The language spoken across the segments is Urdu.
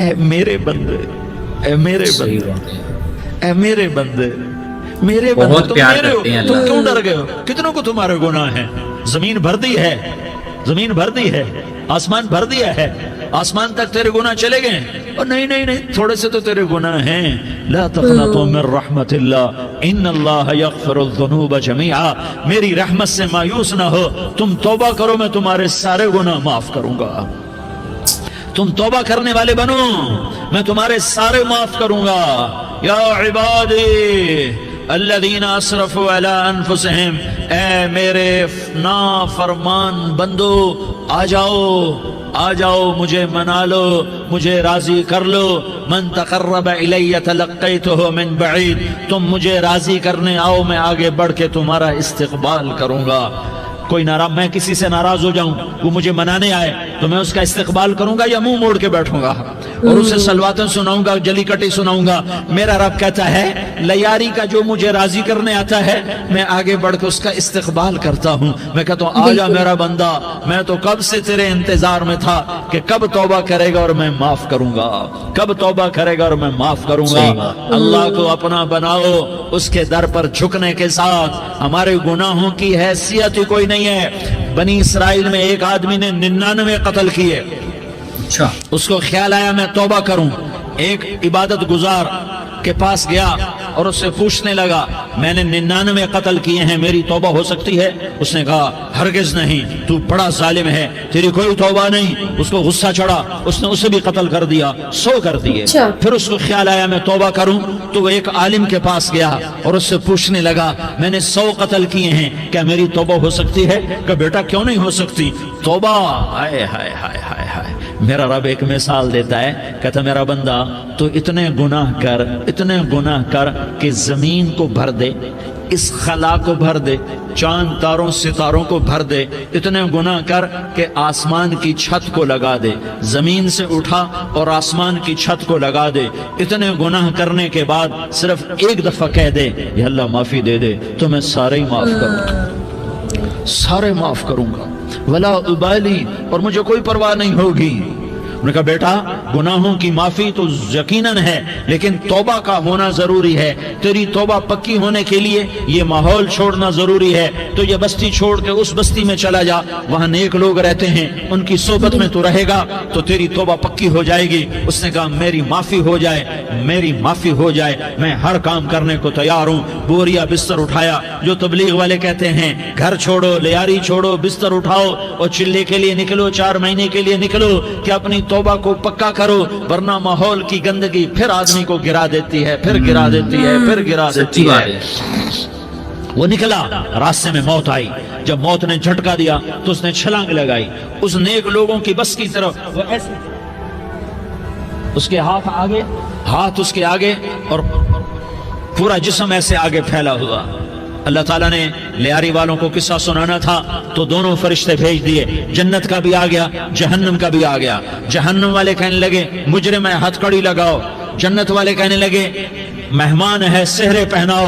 اے میرے بندے، اے میرے صحیح بندے، بات ہے، اے میرے بندے، میرے بہت بندے، تم پیار میرے ہو، کرتے ہیں تم اللہ۔ کیوں ڈر گئے ہو؟ کتنوں کو تمہارے گناہ ہیں؟ زمین بھر دی ہے، زمین بھر دی ہے، آسمان بھر دیا ہے، آسمان تک تیرے گناہ چلے گئے ہیں؟ اور نہیں نہیں نہیں، تھوڑے سے تو تیرے گناہ ہیں۔ لا تقنطوا من رحمت اللہ ان اللہ یغفر الذنوب جميعا، میری رحمت سے مایوس نہ ہو، تم توبہ کرو، میں تمہارے سارے گناہ معاف کروں گا۔ تم توبہ کرنے والے بنو، میں تمہارے سارے معاف کروں گا۔ یا عبادی الذین اسرفوا علی انفسہم، اے میرے نافرمان بندو، آ جاؤ آ جاؤ، مجھے منا لو، مجھے راضی کر لو۔ من تقرب الی تلقیتہ من بعید، تم مجھے راضی کرنے آؤ، میں آگے بڑھ کے تمہارا استقبال کروں گا۔ کوئی ناراض، میں کسی سے ناراض ہو جاؤں، وہ مجھے منانے آئے تو میں اس کا استقبال کروں گا یا منہ موڑ کے بیٹھوں گا اور اسے سلواتیں سناؤں گا، جلی کٹی سناؤں گا؟ میرا رب کہتا ہے لیاری کا جو مجھے راضی کرنے آتا ہے، میں آگے بڑھ کے اس کا استقبال کرتا ہوں۔ میں کہتا ہوں آ جا میرا بندہ، میں تو کب سے تیرے انتظار میں تھا کہ کب توبہ کرے گا اور میں معاف کروں گا، کب توبہ کرے گا اور میں معاف کروں گا۔ اللہ کو اپنا بناؤ، اس کے در پر جھکنے کے ساتھ۔ ہمارے گناہوں کی حیثیت ہی کوئی نہیں ہے۔ بنی اسرائیل میں ایک آدمی نے 99 قتل کیے، اچھا، اس کو خیال آیا میں توبہ کروں، ایک عبادت گزار کے پاس گیا اور اس سے پوچھنے لگا میں نے 99 قتل کیے ہیں، میری توبہ ہو سکتی ہے؟ اس نے کہا ہرگز نہیں، تو بڑا ظالم ہے، تیری کوئی توبہ نہیں۔ اس کو غصہ چڑھا، اس نے اسے بھی قتل کر دیا، 100 کر دیے۔ پھر اس کو خیال آیا میں توبہ کروں، تو وہ ایک عالم کے پاس گیا اور اس سے پوچھنے لگا میں نے 100 قتل کیے ہیں، کیا میری توبہ ہو سکتی ہے؟ کہ بیٹا کیوں نہیں ہو سکتی توبہ؟ ہائے ہائے ہائے ہائے ہائے، میرا رب ایک مثال دیتا ہے، کہتا میرا بندہ تو اتنے گناہ کر، اتنے گناہ کر کہ زمین کو بھر دے، اس خلا کو بھر دے، چاند تاروں ستاروں کو بھر دے، اتنے گناہ کر کہ آسمان کی چھت کو لگا دے، زمین سے اٹھا اور آسمان کی چھت کو لگا دے۔ اتنے گناہ کرنے کے بعد صرف ایک دفعہ کہہ دے یا اللہ معافی دے دے، تو میں سارے ہی معاف کروں گا، سارے معاف کروں گا، ولا ابالی، اور مجھے کوئی پرواہ نہیں ہوگی۔ انہوں نے کہا بیٹا گناہوں کی معافی تو یقیناً ہے، لیکن توبہ کا ہونا ضروری ہے۔ تیری توبہ پکی ہونے کے لیے یہ ماحول چھوڑنا ضروری ہے۔ تو یہ بستی چھوڑ کے اس بستی میں چلا جا، وہاں نیک لوگ رہتے ہیں، ان کی صحبت میں تو رہے گا تو تیری توبہ پکی ہو جائے گی۔ اس نے کہا میری معافی ہو جائے، میری معافی ہو جائے، میں ہر کام کرنے کو تیار ہوں۔ بوریا بستر اٹھایا، جو تبلیغ والے کہتے ہیں گھر چھوڑو، لیاری چھوڑو، بستر اٹھاؤ اور چلے کے لیے نکلو، 4 مہینے کے لیے نکلو کہ اپنی توبہ کو پکا کرو، ورنہ ماحول کی گندگی پھر آدمی کو گرا دیتی ہے، پھر گرا دیتی ہے، پھر گرا دیتی ہے۔ وہ نکلا، راستے میں موت آئی، جب موت نے جھٹکا دیا تو اس نے چھلانگ لگائی اس نیک لوگوں کی بس کی طرف، وہ ایسے اس کے ہاتھ آگے، ہاتھ اس کے آگے اور پورا جسم ایسے آگے پھیلا ہوا۔ اللہ تعالیٰ نے لیاری والوں کو قصہ سنانا تھا تو دونوں فرشتے بھیج دیے، جنت کا بھی آ گیا، جہنم کا بھی آ گیا۔ جہنم والے کہنے لگے مجرم ہے ہتھ کڑی لگاؤ، جنت والے کہنے لگے مہمان ہے سہرے پہناؤ۔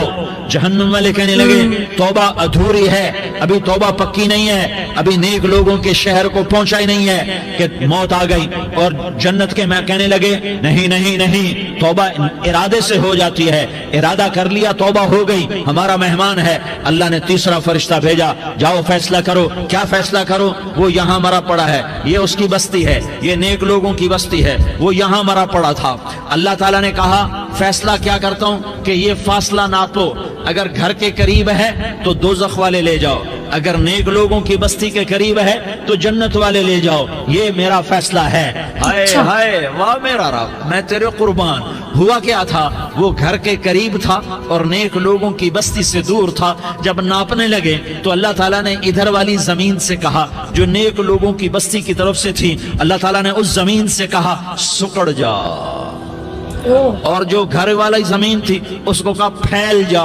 جہنم والے کہنے لگے توبہ ادھوری ہے، ابھی توبہ پکی نہیں ہے، ابھی نیک لوگوں کے شہر کو پہنچا ہی نہیں ہے کہ موت آ گئی۔ اور جنت کے میں کہنے لگے نہیں نہیں نہیں، توبہ ارادے سے ہو جاتی ہے، ارادہ کر لیا توبہ ہو گئی، ہمارا مہمان ہے۔ اللہ نے تیسرا فرشتہ بھیجا، جاؤ فیصلہ کرو۔ کیا فیصلہ کرو؟ وہ یہاں مرا پڑا ہے، یہ اس کی بستی ہے، یہ نیک لوگوں کی بستی ہے، وہ یہاں مرا پڑا تھا۔ اللہ تعالیٰ نے کہا فیصلہ کیا کرتا ہوں کہ یہ فاصلہ ناپو، اگر گھر کے قریب ہے تو دوزخ والے لے جاؤ، اگر نیک لوگوں کی بستی کے قریب ہے تو جنت والے لے جاؤ، یہ میرا فیصلہ ہے۔ ہائے ہائے واہ میرا رب، میں تیرے قربان۔ ہوا کیا تھا؟ وہ گھر کے قریب تھا اور نیک لوگوں کی بستی سے دور تھا۔ جب ناپنے لگے تو اللہ تعالیٰ نے ادھر والی زمین سے کہا جو نیک لوگوں کی بستی کی طرف سے تھی، اللہ تعالیٰ نے اس زمین سے کہا سکڑ جا، اور جو گھر والی زمین تھی اس کو کہا پھیل جا۔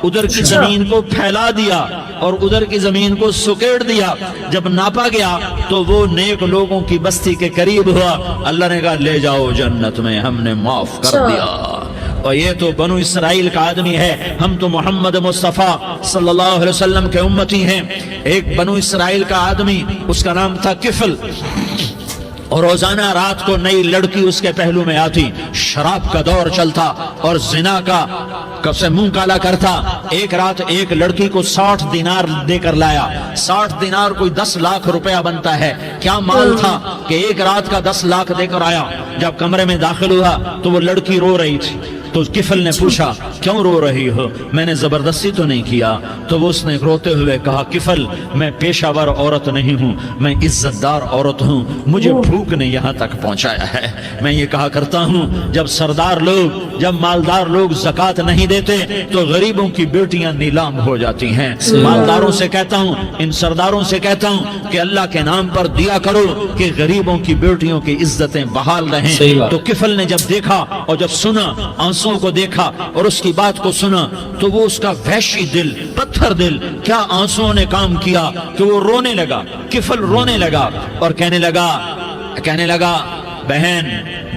ادھر کی زمین کو پھیلا دیا اور ادھر کی زمین کو سکیڑ دیا۔ جب ناپا گیا تو وہ نیک لوگوں کی بستی کے قریب ہوا۔ اللہ نے کہا لے جاؤ جنت میں، ہم نے معاف کر دیا۔ اور یہ تو بنو اسرائیل کا آدمی ہے، ہم تو محمد مصطفیٰ صلی اللہ علیہ وسلم کے امتی ہیں۔ ایک بنو اسرائیل کا آدمی، اس کا نام تھا کفل۔ اور روزانہ رات کو نئی لڑکی اس کے پہلو میں آتی، شراب کا دور چلتا اور زنا کا کب سے منہ کالا کرتا۔ ایک رات ایک لڑکی کو 60 دینار دے کر لایا۔ 60 دینار کوئی 10 لاکھ روپیہ بنتا ہے۔ کیا مال تھا کہ ایک رات کا 10 لاکھ دے کر آیا۔ جب کمرے میں داخل ہوا تو وہ لڑکی رو رہی تھی، تو کفل نے پوچھا کیوں رو رہی ہو، میں نے زبردستی تو نہیں کیا؟ تو وہ اس نے روتے ہوئے کہا کفل میں پیشہ ور عورت نہیں ہوں، میں عزت دار عورت ہوں، مجھے بھوک نے یہاں تک پہنچایا ہے۔ میں یہ کہا کرتا ہوں جب سردار لوگ، جب مالدار لوگ زکوٰۃ نہیں دیتے تو غریبوں کی بیٹیاں نیلام ہو جاتی ہیں۔ مالداروں سے کہتا ہوں، ان سرداروں سے کہتا ہوں کہ اللہ کے نام پر دیا کرو کہ غریبوں کی بیٹیوں کی عزتیں بحال رہیں۔ تو کفل نے جب دیکھا اور جب سنا، آنسوں کو دیکھا اور اس کی بات کو سنا، تو وہ اس کا وحشی دل، پتھر دل، کیا آنسوں نے کام کیا کہ وہ رونے لگا۔ کفل رونے لگا اور کہنے لگا بہن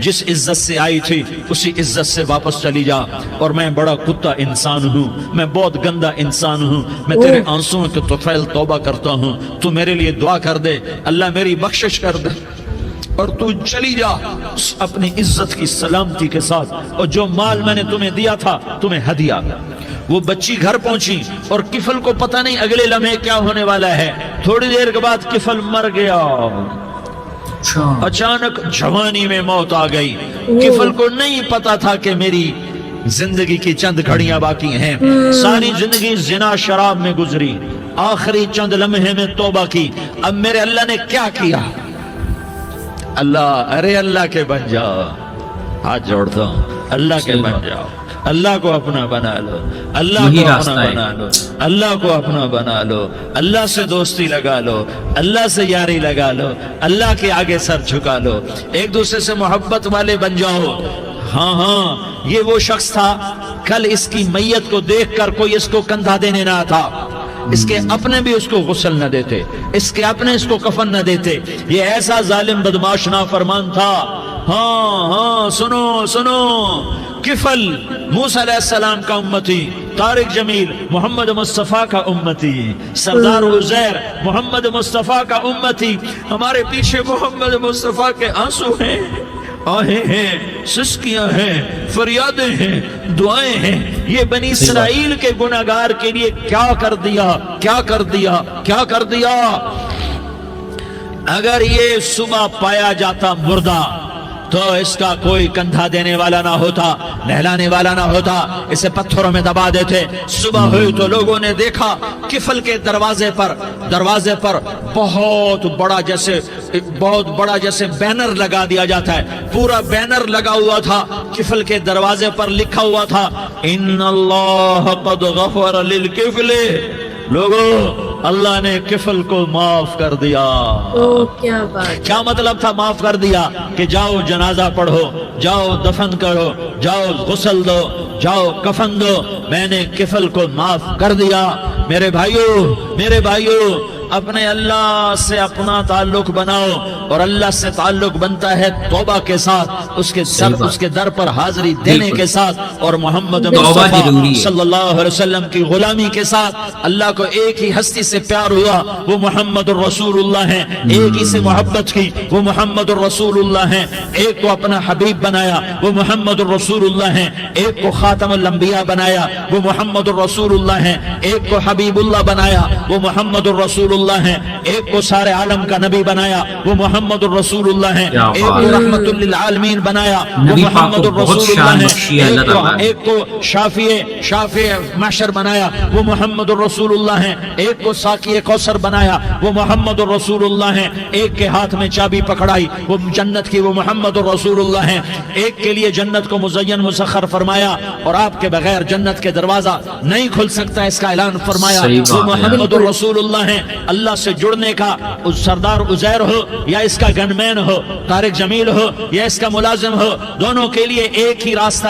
جس عزت سے آئی تھی اسی عزت سے واپس چلی جا، اور میں بڑا کتا انسان ہوں، میں بہت گندا انسان ہوں، میں تیرے آنسوں کے طفیل توبہ کرتا ہوں، تو میرے لیے دعا کر دے، اللہ میری بخشش کر دے، اور تو چلی جا اپنی عزت کی سلامتی کے ساتھ، اور جو مال میں نے تمہیں دیا تھا تمہیں ہدیہ۔ وہ بچی گھر پہنچی اور کفل کو پتہ نہیں اگلے لمحے کیا ہونے والا ہے۔ تھوڑی دیر کے بعد کفل مر گیا، اچانک جوانی میں موت آ گئی۔ کفل کو نہیں پتا تھا کہ میری زندگی کی چند گھڑیاں باقی ہیں، ساری زندگی زنا شراب میں گزری، آخری چند لمحے میں توبہ کی۔ اب میرے اللہ نے کیا کیا؟ اللہ کے بن جاؤ، ہاتھ جوڑتا ہوں، اللہ کے بن جاؤ، اللہ کو اپنا بنا لو، اللہ کو اپنا بنا لو، اللہ کو اپنا بنا لو، اللہ سے دوستی لگا لو، اللہ سے یاری لگا لو، اللہ کے آگے سر جھکا لو، ایک دوسرے سے محبت والے بن جاؤ۔ ہاں یہ وہ شخص تھا، کل اس کی میت کو دیکھ کر کوئی اس کو کندھا دینے نہ تھا، اس کے اپنے بھی اس کو غسل نہ دیتے، اس کے اپنے اس کو کفن نہ دیتے، یہ ایسا ظالم بدماش نافرمان تھا۔ ہاں سنو، کفل موسیٰ علیہ السلام کا امتی، طارق جمیل محمد مصطفیٰ کا امتی، سردار عزیر محمد مصطفیٰ کا امتی، ہمارے پیچھے محمد مصطفیٰ کے آنسو ہیں، آہیں ہیں، سسکیاں ہیں، فریادیں ہیں، دعائیں ہیں۔ یہ بنی اسرائیل کے گناہگار کے لیے کیا کر دیا۔ اگر یہ صبح پایا جاتا مردہ تو اس کا کوئی کندھا دینے والا نہ ہوتا، نہلانے والا نہ ہوتا، اسے پتھروں میں دبا دیتے۔ صبح ہوئی تو لوگوں نے دیکھا کفل کے دروازے پر بہت بڑا جیسے بینر لگا دیا جاتا ہے، پورا بینر لگا ہوا تھا، کفل کے دروازے پر لکھا ہوا تھا ان اللہ قد غفر للکفل، لوگوں اللہ نے کفل کو معاف کر دیا۔ کیا مطلب تھا معاف کر دیا؟ کہ جاؤ جنازہ پڑھو، جاؤ دفن کرو، جاؤ غسل دو، جاؤ کفن دو، میں نے کفل کو معاف کر دیا۔ میرے بھائیو اپنے اللہ سے اپنا تعلق بناؤ، اور اللہ سے تعلق بنتا ہے توبہ کے ساتھ، اس کے در پر حاضری دینے کے ساتھ، اور محمد مصطفیٰ صلی اللہ علیہ وسلم کی غلامی کے ساتھ۔ اللہ کو ایک ہی ہستی سے پیار ہوا، وہ محمد الرسول اللہ ہیں، ایک ہی سے محبت کی، وہ محمد الرسول اللہ ہیں، ایک کو اپنا حبیب بنایا، وہ محمد الرسول اللہ ہیں، ایک کو خاتم الانبیاء بنایا، وہ محمد الرسول اللہ ہیں، ایک کو حبیب اللہ بنایا، وہ محمد الرسول اللہ ہیں، ایک کو سارے عالم کا نبی بنایا، وہ محمد الرسول اللہ ہیں، ایک کو رحمت للعالمین بنایا، وہ محمد الرسول اللہ ہیں، ایک کو شافع محشر بنایا، وہ محمد الرسول اللہ ہیں، ایک کو ساقی کوثر بنایا، وہ محمد الرسول اللہ ہیں، ایک کے ہاتھ میں چابی پکڑائی وہ جنت کی، وہ محمد الرسول اللہ ہیں، ایک کے لیے جنت کو مزین مسخر فرمایا، اور آپ کے بغیر جنت کے دروازہ نہیں کھل سکتا، اس کا اعلان فرمایا، وہ محمد الرسول اللہ ہیں۔ اللہ سے جڑنے کا سردار عزیر ہو یا اس کا گن مین ہو، طارق جمیل ہو یا اس کا ملازم ہو، دونوں کے لیے ایک ہی راستہ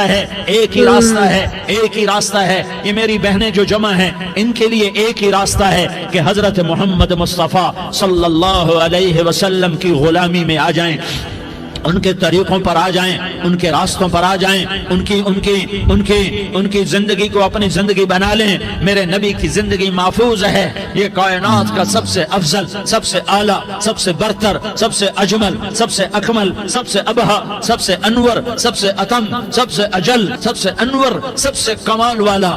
ہے۔ یہ میری بہنیں جو جمع ہیں ان کے لیے ایک ہی راستہ ہے کہ حضرت محمد مصطفیٰ صلی اللہ علیہ وسلم کی غلامی میں آ جائیں۔ ان کے طریقوں پر آ جائیں، ان کے راستوں پر آ جائیں، ان کی زندگی کو اپنی زندگی بنا لیں۔ میرے نبی کی زندگی محفوظ ہے۔ یہ کائنات کا سب سے افضل، سب سے اعلیٰ، سب سے برتر، سب سے اجمل، سب سے اکمل، سب سے ابہا، سب سے انور، سب سے اتم، سب سے اجل، سب سے انور، سب سے کمال والا،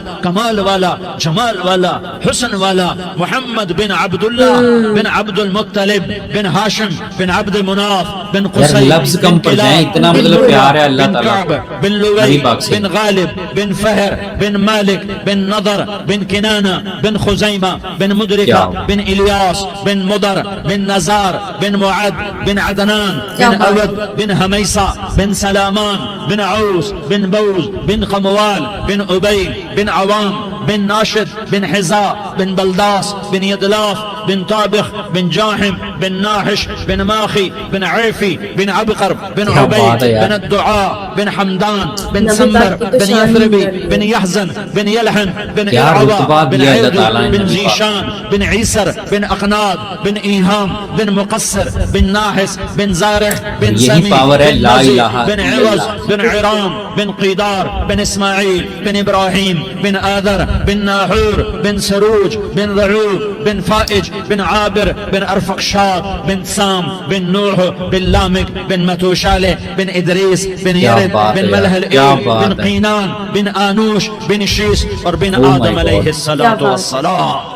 جمال والا، حسن والا محمد بن عبداللہ بن عبد المطلب بن ہاشم بن عبد مناف بن قصی لفظ کم پڑ جائیں، اتنا مطلب پیار ہے اللہ تعالیٰ بن لوی بن غالب بن فہر بن مالک بن نضر بن کنانہ بن خزیمہ بن مدرکہ بن الیاس بن مدر بن نزار بن معد بن عدنان بن اود بن حمیسہ بن سلامان بن عوس بن بوز بن قموال بن عبید بن عوام بن ناشد بن حزاء بن بلداس بن يدلاف بن طابخ بن جاحم بن ناحش بن ماخي بن عيفي بن عبقر بن عبيد بن الدعاء بن حمدان بن سمر بن يثربي بن يحزن بن يلحن بن إعوى بن عيد بن زيشان بن عيسر بن أقناد بن إيهام بن مقصر بن ناحس بن زارح بن سمي بن نزي بن عوز بن عرام بن قيدار بن إسماعيل بن إبراهيم بن آذر بن ناحور بن سروج بن ذعوب بن فائج بن عابر بن أرفقشاد بن سام بن نوح بن لامك بن متوشالة بن إدريس بن يرد بن ملهل بن قينان بن آنوش بن شيس اور بن آدم علیہ السلام۔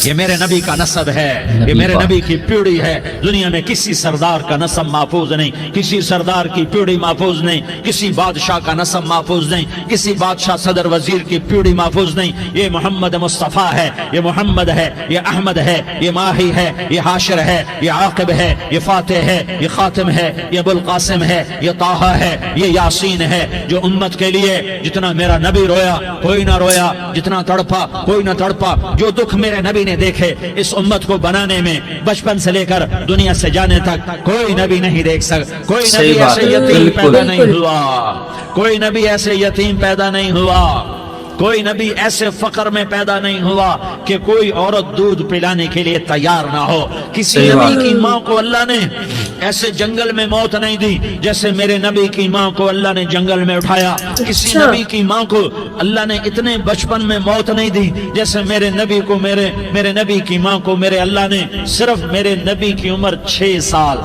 یہ میرے نبی کا نسب ہے، یہ میرے نبی کی پیڑھی ہے۔ دنیا میں کسی سردار کا نسب محفوظ نہیں، کسی سردار کی پیڑھی محفوظ نہیں، کسی بادشاہ کا نسب محفوظ نہیں، کسی بادشاہ صدر وزیر کی پیڑھی محفوظ نہیں۔ یہ محمد مصطفیٰ ہے، یہ محمد ہے، یہ احمد ہے، یہ ماہی ہے، یہ حاشر ہے، یہ عاقب ہے، یہ فاتح ہے، یہ خاتم ہے، یہ ابو القاسم ہے، یہ طٰہٰ ہے، یہ یاسین ہے۔ جو امت کے لیے جتنا میرا نبی رویا کوئی نہ رویا، جتنا تڑپا کوئی نہ تڑپا، جو دکھ میرے نبی نے دیکھے اس امت کو بنانے میں، بچپن سے لے کر دنیا سے جانے تک کوئی نبی نہیں دیکھ سکتا۔ کوئی نبی ایسے یتیم پیدا نہیں ہوا، کوئی نبی ایسے یتیم پیدا نہیں ہوا، کوئی نبی ایسے فقر میں پیدا نہیں ہوا کہ کوئی عورت دودھ پلانے کے لیے تیار نہ ہو۔ کسی نبی کی ماں کو اللہ نے ایسے جنگل میں موت نہیں دی جیسے میرے نبی کی ماں کو اللہ نے جنگل میں اٹھایا۔ کسی نبی کی ماں کو اللہ نے اتنے بچپن میں موت نہیں دی جیسے میرے نبی کو، میرے نبی کی ماں کو میرے اللہ نے صرف میرے نبی کی عمر 6 سال،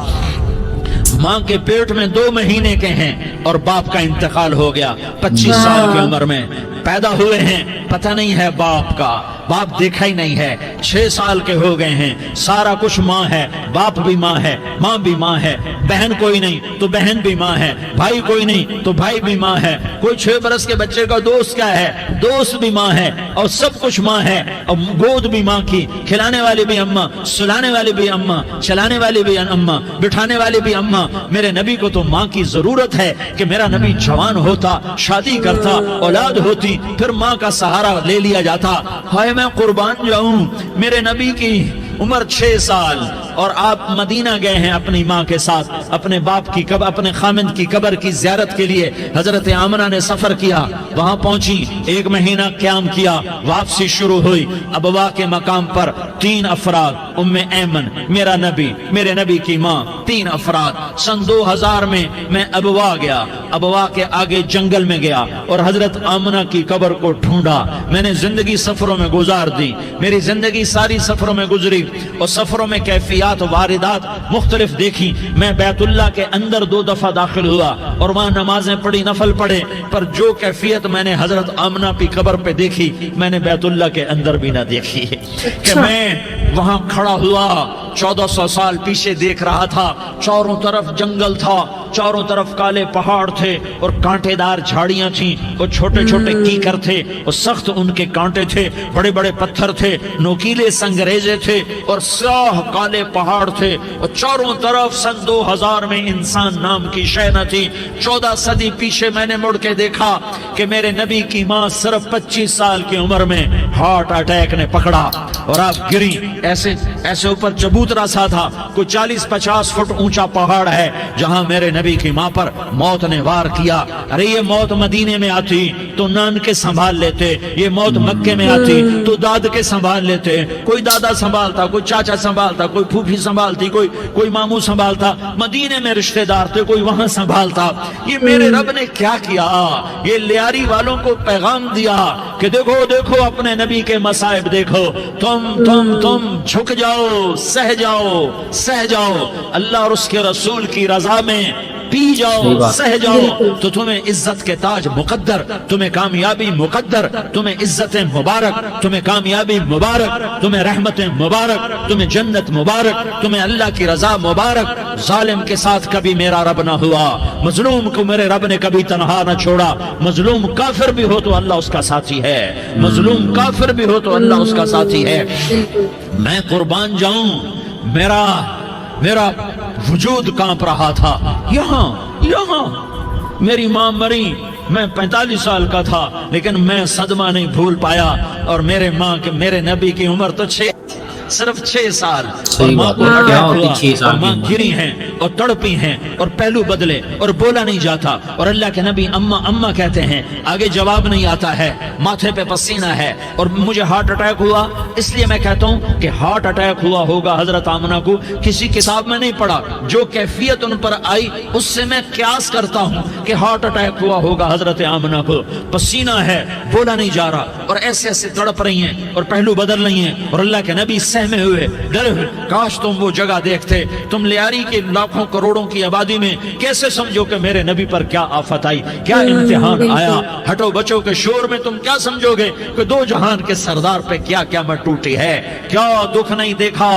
ماں کے پیٹ میں 2 مہینے کے ہیں اور باپ کا انتقال ہو گیا 25 سال کی عمر میں۔ پیدا ہوئے ہیں، پتہ نہیں ہے باپ کا، باپ دیکھا ہی نہیں ہے، 6 سال کے ہو گئے ہیں، سارا کچھ ماں ہے، باپ بھی ماں ہے، ماں بھی ماں ہے، بہن کوئی نہیں تو بہن بھی ماں ہے، بھائی کوئی نہیں تو بھائی بھی ماں ہے، کوئی 6 برس کے بچے کا دوست کیا ہے، دوست بھی ماں ہے، اور سب کچھ ماں ہے، اور گود بھی ماں کی، کھلانے والی بھی اماں، سلانے والی بھی اماں، چلانے والی بھی اماں، بٹھانے والی بھی اماں۔ میرے نبی کو تو ماں کی ضرورت ہے کہ میرا نبی جوان ہوتا، شادی کرتا، اولاد ہوتی، پھر ماں کا سہارا لے لیا جاتا۔ ہائے میں قربان جاؤں، میرے نبی کی عمر 6 سال اور آپ مدینہ گئے ہیں اپنی ماں کے ساتھ، اپنے باپ کی قبر، اپنے خامند کی قبر کی زیارت کے لیے حضرت آمنہ نے سفر کیا، وہاں پہنچی، 1 مہینہ قیام کیا، واپسی شروع ہوئی۔ ابوا کے مقام پر 3 افراد، ام ایمن، میرا نبی، میرے نبی کی ماں، 3 افراد۔ سن 2000 میں ابوا گیا، ابوا کے آگے جنگل میں گیا اور حضرت آمنہ کی قبر کو ڈھونڈا۔ میں نے زندگی سفروں میں گزار دی، میری زندگی ساری سفروں میں گزری اور سفروں میں کیفیات واردات مختلف دیکھی۔ میں بیت اللہ کے اندر 2 دفعہ داخل ہوا اور وہاں نمازیں پڑھی، نفل پڑھے، پر جو کیفیت میں نے حضرت آمنہ کی قبر پہ دیکھی میں نے بیت اللہ کے اندر بھی نہ دیکھی کہ میں وہاں کھڑا ہوا 1400 سال پیچھے دیکھ رہا تھا، چاروں طرف جنگل تھا، چاروں طرف کالے پہاڑ تھے اور کانٹے دار جھاڑیاں تھیں، اور چھوٹے چھوٹے کیکر تھے اور سخت ان کے کانٹے تھے، بڑے بڑے پتھر تھے، نوکیلے سنگریزے تھے اور سیاہ کالے پہاڑ تھے، اور چاروں طرف سن 2000 میں انسان نام کی شے نہ تھی۔ 14 صدی پیچھے میں نے مڑ کے دیکھا کہ میرے نبی کی ماں صرف 25 سال کی عمر میں ہارٹ اٹیک نے پکڑا اور آپ گری، ایسے اوپر چبوترا سا تھا، کوئی 40-50 فٹ اونچا پہاڑ ہے جہاں میرے نبی کی ماں پر موت نے وار کیا۔ ارے یہ موت مدینے میں آتی تو نان کے سنبھال لیتے، یہ موت مکے میں آتی تو داد کے سنبھال لیتے، کوئی دادا سنبھالتا، کوئی چاچا سنبھالتا، کوئی پھوپھی سنبھالتی، کوئی ماموں سنبھالتا، مدینے میں رشتہ دار تھے کوئی وہاں سنبھالتا۔ یہ میرے رب نے کیا کیا؟ یہ لیاری والوں کو پیغام دیا کہ دیکھو دیکھو اپنے نبی کے مصائب دیکھو، تم جھک جاؤ، سہ جاؤ اللہ اور اس کے رسول کی رضا میں پی جاؤ، سہ جاؤ، تو تمہیں عزت کے تاج مقدر، تمہیں کامیابی مقدر، تمہیں عزت مبارک، تمہیں کامیابی مبارک، تمہیں رحمت مبارک، تمہیں جنت مبارک، تمہیں اللہ کی رضا مبارک۔ ظالم کے ساتھ کبھی میرا رب نہ ہوا، مظلوم کو میرے رب نے کبھی تنہا نہ چھوڑا۔ مظلوم کافر بھی ہو تو اللہ اس کا ساتھی ہے، مظلوم کافر بھی ہو تو اللہ اس کا ساتھی ہے۔ میں قربان جاؤں، میرا وجود کانپ رہا تھا۔ یہاں میری ماں مری، میں 45 سال کا تھا، لیکن میں صدمہ نہیں بھول پایا۔ اور میرے نبی کی عمر تو صرف 6 سال، اور ماں کو اٹیک ہوا، اور ماں گری ہیں اور تڑپی ہیں اور پہلو بدلے اور بولا نہیں جاتا، اور اللہ کے نبی اماں کہتے ہیں، آگے جواب نہیں آتا ہے، ماتھے پہ پسینہ ہے، اور مجھے ہارٹ اٹیک ہوا۔ اس لیے میں کہتا ہوں کہ ہارٹ اٹیک ہوا ہوگا حضرت آمنہ کو، کسی کتاب میں نہیں پڑھا، جو کیفیت ان پر آئی اس سے میں قیاس کرتا ہوں کہ ہارٹ اٹیک ہوا ہوگا حضرت آمنہ کو۔ پسینہ ہے، بولا نہیں جا رہا، اور ایسے تڑپ رہی ہیں اور پہلو بدل رہی ہیں، اور اللہ کے نبی سہمے ہوئے، ڈرے ہوئے۔ کاش تم وہ جگہ دیکھتے، تم لیاری کے لاکھوں کروڑوں کی آبادی میں کیسے سمجھو کہ میرے نبی پر کیا آفت آئی، کیا امتحان آیا۔ ہٹو بچوں کے شور میں تم کیا سمجھو گے کہ دو جہان کے سردار پہ کیا قیامت ٹوٹی ہے۔ کیا دکھ نہیں دیکھا،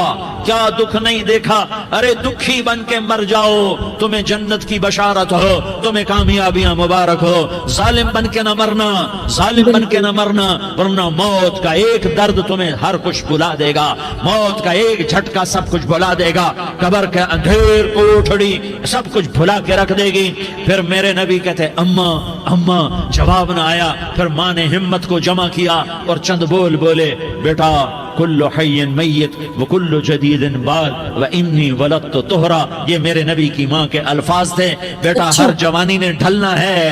کیا دکھ نہیں دیکھا۔ ارے دکھی بن کے مر جاؤ، تمہیں جنت کی بشارت ہو، تمہیں کامیابیاں مبارک ہو۔ ظالم بن کے نہ مرنا، ظالم بن کے نہ مرنا، ورنہ موت کا ایک درد تمہیں ہر کچھ بلا دے گا، موت کا ایک جھٹکا سب کچھ بھلا دے گا، قبر کے اندھیر کوٹھڑی سب کچھ بھلا کے رکھ دے گی۔ پھر میرے نبی کہتے اماں، جواب نہ آیا۔ پھر ماں نے ہمت کو جمع کیا اور چند بول بولے، بیٹا کل حی میت وکل جدید بال وانی ولدت طہرا۔ یہ میرے نبی کی ماں کے الفاظ تھے، بیٹا ہر جوانی نے ڈھلنا ہے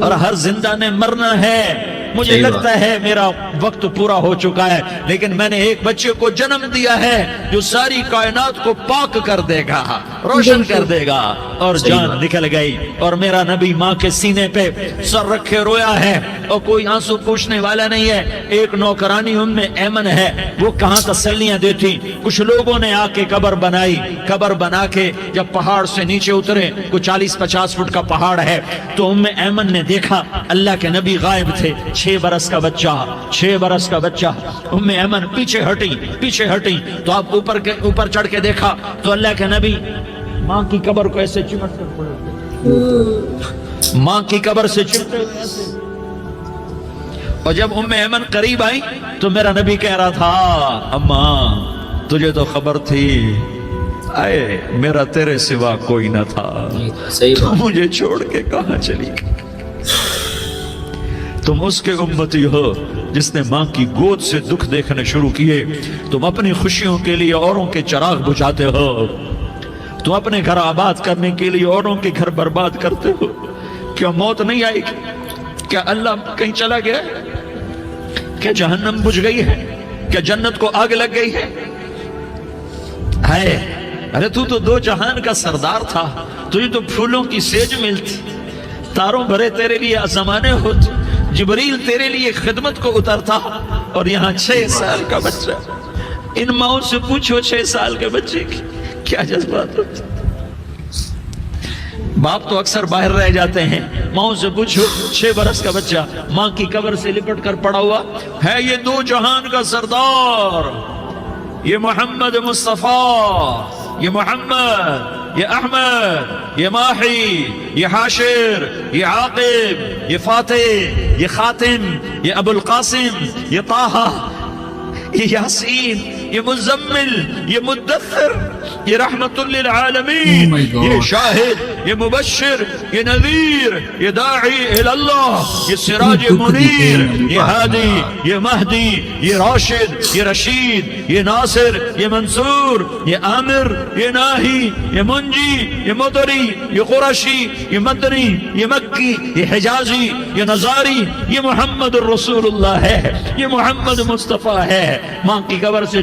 اور ہر زندہ نے مرنا ہے۔ مجھے لگتا ہے میرا وقت پورا ہو چکا ہے، لیکن میں نے ایک بچے کو جنم دیا ہے جو ساری کائنات کو پاک کر دے گا، روشن کر دے گا۔ اور جان نکل گئی، اور میرا نبی ماں کے سینے پہ سر رکھے رویا ہے، اور کوئی آنسو پوچھنے والا نہیں ہے۔ ایک نوکرانی ام ایمن ہے، وہ کہاں تسلیاں دیتی۔ کچھ لوگوں نے آ کے قبر بنائی، قبر بنا کے جب پہاڑ سے نیچے اترے، کوئی 40-50 فٹ کا پہاڑ ہے، تو ام ایمن نے دیکھا اللہ کے نبی غائب تھے، 6 برس کا بچہ۔ ام ایمن پیچھے ہٹی تو آپ اوپر چڑھ کے دیکھا تو اللہ کے نبی ماں کی قبر کو ایسے چمٹ کر پڑے، ماں کی قبر سے چمٹے ہوئے ایسے۔ اور جب ام ایمن قریب آئی تو میرا نبی کہہ رہا تھا، اماں تجھے تو خبر تھی، آئے میرا تیرے سوا کوئی نہ تھا، تو مجھے چھوڑ کے کہاں چلی گئی۔ تم اس کے امتی ہو جس نے ماں کی گود سے دکھ دیکھنے شروع کیے۔ تم اپنی خوشیوں کے لیے اوروں کے چراغ بجھاتے ہو، تم اپنے گھر آباد کرنے کے لیے اوروں کے گھر برباد کرتے ہو۔ کیا موت نہیں آئے گی؟ کیا اللہ کہیں چلا گیا؟ کیا جہنم بجھ گئی ہے؟ کیا جنت کو آگ لگ گئی ہے؟ ارے تو دو جہان کا سردار تھا، تجھے تو پھولوں کی سیج ملتی، تاروں بھرے تیرے لیے زمانے ہوتے، جبریل تیرے لیے خدمت کو اترتا، اور یہاں 6 سال کا بچہ۔ ان ماؤں سے پوچھو 6 سال کے بچے کی کیا جذبات ہوتے۔ باپ تو اکثر باہر رہ جاتے ہیں، ماؤں سے پوچھو 6 برس کا بچہ ماں کی قبر سے لپٹ کر پڑا ہوا ہے۔ یہ دو جہان کا سردار، یہ محمد مصطفیٰ، یہ محمد، یہ احمد، یہ ماہی، یہ حاشر، یہ عاقب، یہ فاتح، یہ خاتم، یہ ابو القاسم، یہ طہ، یہ یاسین، یہ مزمل، یہ مدثر، یہ رحمت للعالمین، یہ شاہد، یہ مبشر، یہ نذیر، یہ داعی اللہ، یہ سراج منیر، یہ ہادی، یہ مہدی، یہ راشد، یہ رشید، یہ ناصر، یہ منصور، یہ عامر، یہ ناہی، یہ منجی، یہ مدری، یہ قرشی، یہ مدنی، یہ مکی، یہ حجازی، یہ نظاری، یہ محمد الرسول اللہ ہے، یہ محمد مصطفیٰ ہے۔ ماں کی قبر سے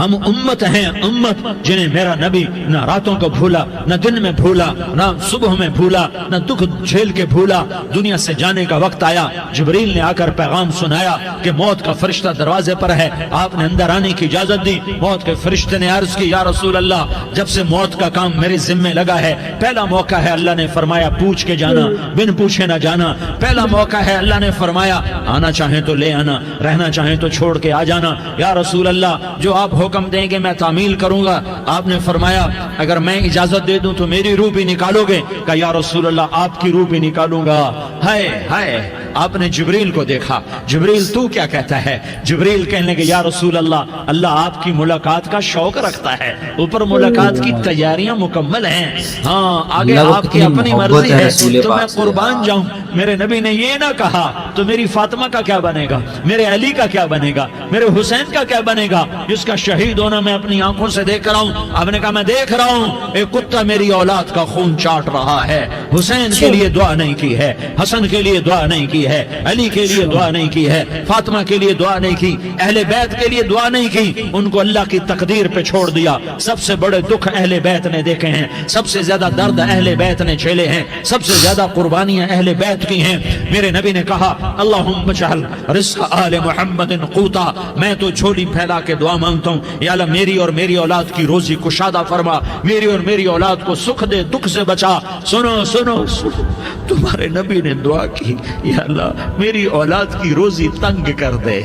ہم امت ہیں، امت جنہیں میرا نبی نہ راتوں کو بھولا، نہ دن میں بھولا، نہ صبح میں بھولا، نہ دکھ جھیل کے بھولا۔ دنیا سے جانے کا وقت آیا، جبریل نے آ کر پیغام سنایا کہ موت کا فرشتہ دروازے پر ہے، آپ نے اندر آنے کی اجازت دی۔ موت کے فرشتے نے عرض کی، یا رسول اللہ، جب سے موت کا کام میرے ذمے لگا ہے، پہلا موقع ہے، اللہ نے فرمایا پوچھ کے جانا، بن پوچھے نہ جانا۔ پہلا موقع ہے، اللہ نے فرمایا آنا چاہیں تو لے آنا، رہنا چاہیں تو چھوڑ کے آ جانا۔ یا رسول اللہ، جو آپ حکم دیں گے میں تعمیل کروں گا۔ آپ نے فرمایا اگر میں اجازت دے دوں تو میری روح بھی نکالو گے؟ کہ یا رسول اللہ، آپ کی روح بھی نکالوں گا۔ ہائے ہائے، آپ نے جبریل کو دیکھا، جبریل تو کیا کہتا ہے؟ جبریل کہنے لگے یا رسول اللہ، اللہ آپ کی ملاقات کا شوق رکھتا ہے، اوپر ملاقات کی تیاریاں مکمل ہیں، ہاں آگے آپ کی اپنی مرضی ہے تو میں قربان جاؤں۔ میرے نبی نے یہ نہ کہا تو میری فاطمہ کا کیا بنے گا، میرے علی کا کیا بنے گا، میرے حسین کا کیا بنے گا، جس کا شہید ہونا میں اپنی آنکھوں سے دیکھ رہا ہوں۔ آپ نے کہا میں دیکھ رہا ہوں، ایک کتا میری اولاد کا خون چاٹ رہا ہے۔ حسین کے لیے دعا نہیں کی ہے، حسن کے لیے دعا نہیں کی ہے، علی کے لیے دعا نہیں کی ہے، فاطمہ کے لیے دعا نہیں کی، اہل بیت کے لیے دعا نہیں کی، ان کو اللہ کی تقدیر پہ چھوڑ دیا۔ سب سے بڑے دکھ اہل بیت نے دیکھے ہیں، سب سے زیادہ درد اہل بیت نے جھیلے ہیں، سب سے زیادہ قربانیاں اہل بیت کی ہیں۔ میرے نبی نے کہا اللہم اجعل رزق آل محمد قوتا، میں تو جھولی پھیلا کے دعا مانگتا ہوں، یا اللہ میری اور میری اولاد کی روزی کشادہ فرما، میری اور میری اولاد کو سکھ دے، دکھ سے بچا۔ سنو سنو سنو، تمہارے نبی نے دعا کی، یا اللہ میری اولاد کی روزی تنگ کر دے،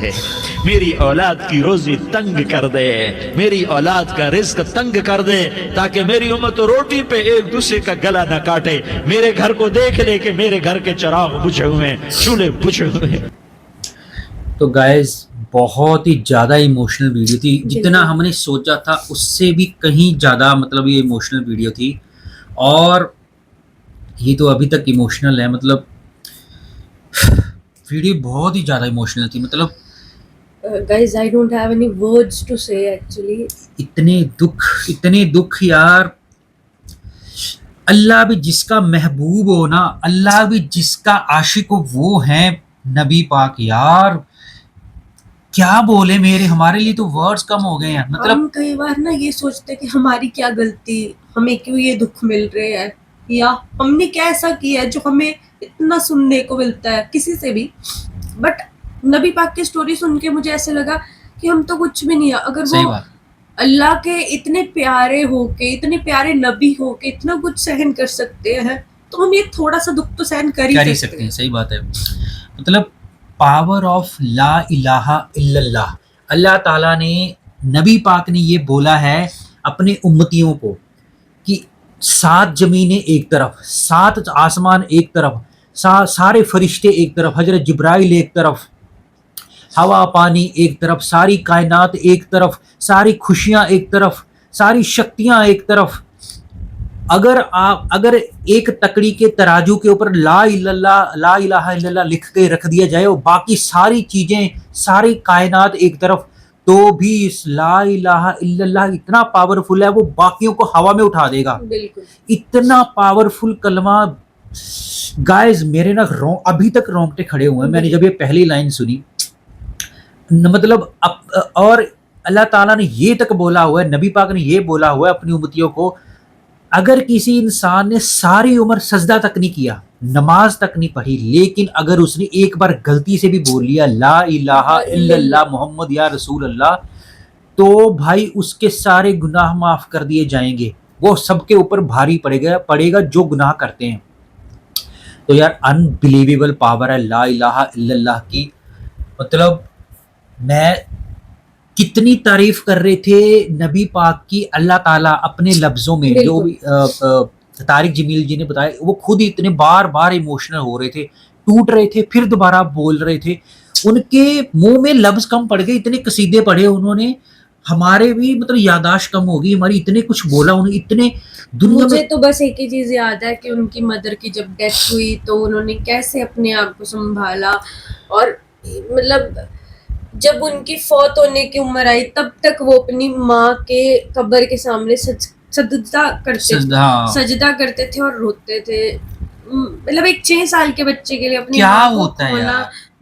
میری اولاد کی روزی تنگ کر دے، میری اولاد کا رزق تنگ کر دے، تاکہ میری امت روٹی پہ ایک دوسرے کا گلا نہ کاٹے، میرے گھر کو دیکھ لے کہ میرے گھر کے چراغ بجھے ہوئے ہیں، چولہے بجھے ہوئے ہیں۔ تو گائز بہت ہی زیادہ ایموشنل ویڈیو تھی، جتنا ہم نے سوچا تھا اس سے بھی کہیں زیادہ مطلب یہ ایموشنل ویڈیو تھی، اور یہ تو ابھی تک ایموشنل ہے، مطلب ویڈیو بہت ہی زیادہ ایموشنل تھی، مطلب guys, I don't have any words to say actually. اتنے دکھ یار۔ اللہ بھی جس کا محبوب ہو نا، اللہ بھی جس کا عاشق ہو، وہ ہیں نبی پاک یار، کیا بولے، ہمارے لیے تو ورڈز کم ہو گئے ہیں۔ مطلب ہم کئی بار نا یہ سوچتے کہ ہماری کیا غلطی، ہمیں کیوں یہ دکھ مل رہے ہیں، یا ہم نے کیا ایسا کیا ہے جو ہمیں اتنا سننے کو ملتا ہے کسی سے بھی۔ بٹ نبی پاک کی سٹوری سن کے مجھے ایسے لگا کہ ہم تو کچھ بھی نہیں ہے، اگر وہ اللہ کے اتنے پیارے ہو کے، اتنے پیارے نبی ہو کے اتنا کچھ سہن کر سکتے ہیں، تو ہم یہ تھوڑا سا دکھ تو سہن کر ہی سکتے ہیں۔ صحیح بات ہے، مطلب پاور آف لا الہ الا اللہ۔ اللہ تعالیٰ نے، نبی پاک نے یہ بولا ہے اپنے امتیوں کو کہ 7 زمینیں ایک طرف، 7 آسمان ایک طرف، سارے فرشتے ایک طرف، حضرت جبرائیل ایک طرف، ہوا پانی ایک طرف، ساری کائنات ایک طرف، ساری خوشیاں ایک طرف، ساری شکتیاں ایک طرف۔ اگر ایک تکڑی کے ترازو کے اوپر لا الہ الا اللہ لکھ کے رکھ دیا جائے اور باقی ساری چیزیں، ساری کائنات ایک طرف، تو بھی اس لا الہ الا اللہ اتنا پاورفل ہے، وہ باقیوں کو ہوا میں اٹھا دے گا۔ اتنا پاورفل کلمہ گائز، میرے نا ابھی تک رونگٹے کھڑے ہوئے ہیں میں نے جب یہ پہلی لائن سنی، مطلب اور اللہ تعالیٰ نے یہ تک بولا ہوا ہے، نبی پاک نے یہ بولا ہوا ہے اپنی امتیوں کو، اگر کسی انسان نے ساری عمر سجدہ تک نہیں کیا، نماز تک نہیں پڑھی، لیکن اگر اس نے ایک بار غلطی سے بھی بول لیا لا الہ الا اللہ محمد یا رسول اللہ، تو بھائی اس کے سارے گناہ معاف کر دیے جائیں گے، وہ سب کے اوپر بھاری پڑے گا جو گناہ کرتے ہیں۔ تو یار انبلیویبل پاور ہے لا الہ الا اللہ کی، مطلب میں کتنی تعریف کر رہے تھے نبی پاک کی اللہ تعالیٰ اپنے لفظوں میں، جو بھی طارق جمیل جی نے بتایا، وہ خود ہی اتنے بار بار ایموشنل ہو رہے تھے، ٹوٹ رہے تھے، پھر دوبارہ بول رہے تھے، ان کے منہ میں لفظ کم پڑ گئے، اتنے قصیدے پڑھے انہوں نے، ہمارے بھی مطلب یاداشت کم ہوگی ہماری، اتنے کچھ بولا انہوں نے، اتنے دنیا مجھے تو بس ایک ہی چیز یاد ہے کہ ان کی مدر کی جب ڈیتھ ہوئی تو انہوں نے کیسے اپنے آپ کو سنبھالا، اور مطلب جب ان کی فوت ہونے کی عمر آئی تب تک وہ اپنی ماں کے قبر کے سامنے سجدہ کرتے تھے اور روتے تھے۔ مطلب ایک 6 سال کے بچے کے لیے اپنی کیا ماں ہوتا ہے ہونا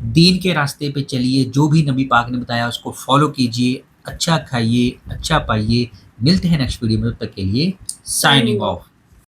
دین کے راستے پہ چلیے، جو بھی نبی پاک نے بتایا اس کو فالو کیجیے، اچھا کھائیے، اچھا پائیے۔ ملتے ہیں نیکسٹ ویڈیو میں، تب تک کے لیے سائننگ آف۔